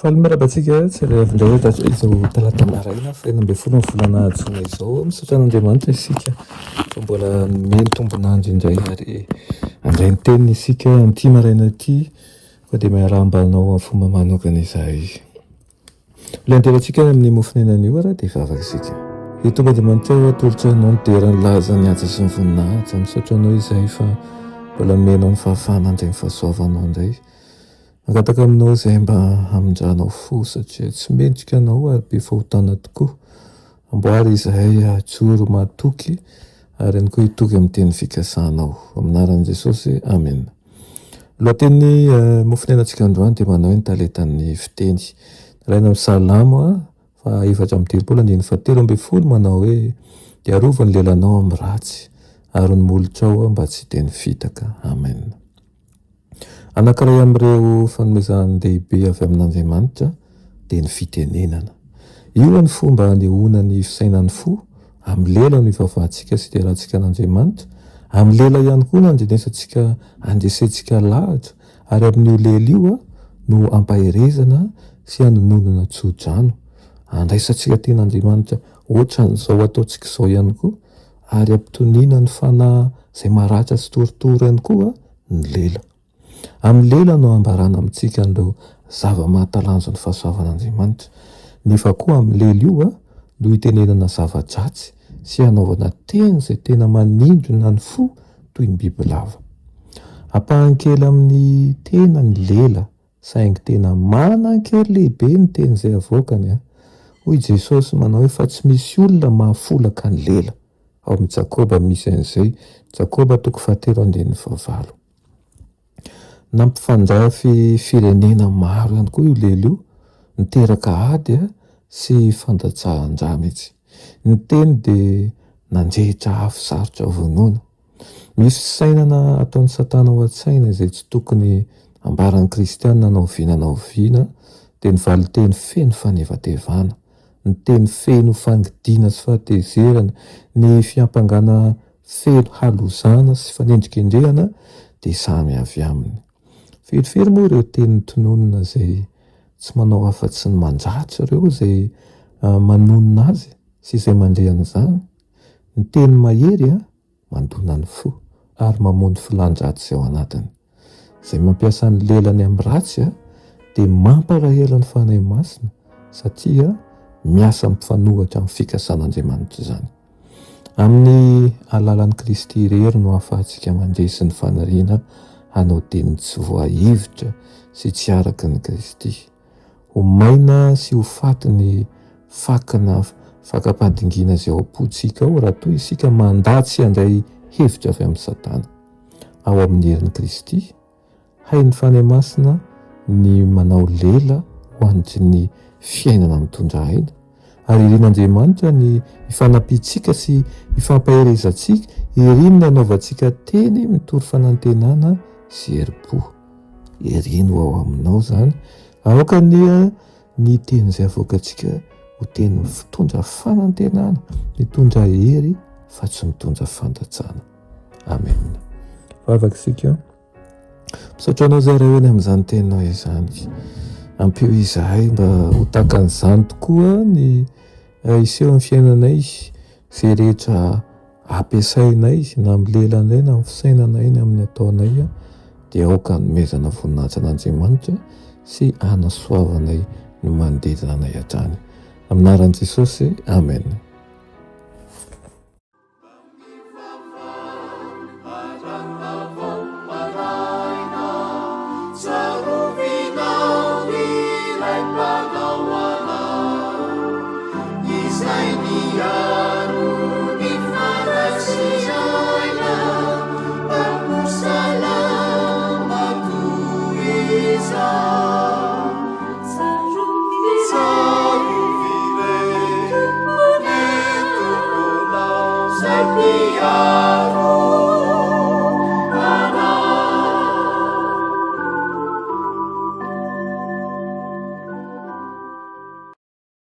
Falomerabantsika tsy rehavindray hoe izao talata maraina fainambe folo ny volana jona izao misaotra an'Andriamanitra isika fa mbola meny tombonandro indray ary andray ny teniny isika amin'ity maraina ity fa dia miaraham-banao amin'ny fomba manokana izahay izy. Olentevantsika amin'ny mofon'aina an'io raha dia vavaka isika. Itomba Andriamanitra atolotra anao ny derany laza ny asa sy ny voninahitra misaotra anao izahay fa mbola menao ny fahafahana andray ny fahasoavanao indray. Mangataka aminao izay mba hamonjanao fo satria tsy mendrika anao ary be fahotana tokoa. Amboary izahay ajoro mahatoky ary ihany koa hitoky amin'ny teny fikasanao. Amin'ny anaran'i Jesosy, amen. Lohateny mofon'ainantsika androany dia manao hoe ny talentan'ny fiteny. Raina amin'ny salamo fa 4:17 manao hoe diarova ny lelanao amin'ny ratsy ary ny molotrao mba tsy teny fitaka. Amen. Anankiray amin'ireo fanomezan-dehibe avy amin'Andriamanitra dia ny fitenenana. Io ny fomba hanehoana ny fisainan'ny fo, amin'ny lela no ivavahantsika sy iterahantsika an'Andriamanitra, amin'ny lela ihany koa no andresentsika lahatra ary amin'io lela io no ampaherezana sy hanononana tsodrano. Andraisantsika ten'Andriamanitra ohatran'izao ataontsika izao ihany koa ary ampitoniana ny fanahy izay maratra sy torotoro ihany koa ny lela. Amin'ny lela no ambarana amintsika an'ireo zava-mahatalanjo ny fahasoavan'Andriamanitra. Nefa koa amin'ny lela io no hitenenana zava-dratsy sy hanaovana teny izay tena manindrona ny fo toy ny bibilava. Ampahankely amin'ny tena ny lela saingy tena manan-kely lehibe ny teny izay avoakany. Hoy Jesosy manao hoe fa tsy misy olona mahafolaka ny lela. Ao amin'ny Jakoba misy an'izay. Jakoba 3:9. Nampifandrafy firenena maro ihany koa io lela io, niteraka ady sy fandatsahan-dra mihitsy. Ny teny dia nandrehitra afo sarotra vonoina. Misy fisainana ataon'ny Satana ao an-tsaina izay tsy tokony ambaran'ny kristianina na oviana dia ny valiteny feno fanevatevana, ny teny feno fangidiana sy fahatezerana, ny fiampangana feno halozana sy fanendrikendrehana dia samy avy aminy. Ferifery moa ireo teny tononona izay tsy manao afa-tsy ny mandratra ireo izay manonona azy sy izay mandrehana izany. Ny teny mahery mandona ny fo ary mamono filan-dratsy ao anatiny. Izay mampiasa ny lelany amin'ny ratsy dia mampalahelo ny fanahy masina satria miasa mifanohatra amin'ny fikasan'Andriamanitra izany. Amin'ny alalan'i Kristy irery no ahafahantsika mandresy ny fanariana hanao teny tsy voahevitra sy tsy araka ny Kristy. Ho maina sy ho faty ny fakana fakam-pandingina izay ao am-pontsika ao raha toa isika mandatsy handray hevitra avy amin'ny Satana. Ao amin'ny herin'i Kristy, hain'ny fanahy masina ny manao lela ho an'ny ny fiainana mitondra aina ary irin'Andriamanitra ny ifanampiantsika sy ifampaherezantsika iriny ny anaovantsika teny mitory fanantenana sy herim-po. Iriny ao aminao izany aoka ny teny izay avoakantsika ho teny mitondra fanantenana, mitondra hery fa tsy mitondra fandatsana. Amen. Vavaka isika misaotra anao izay raha eny amin'izany teninao izany. Ampio izahay mba ho takan'izany tokoa ny iseho amin'ny fiainanay izay rehetra ampiasainay na amin'ny lelanay na amin'ny fisainanay na amin'ny ataonay dia aoka hanomezana voninahitra an'Andriamanitra sy hanasoavanay ny manodidina anay hatrany. Amin'ny anaran'i Jesosy, amen.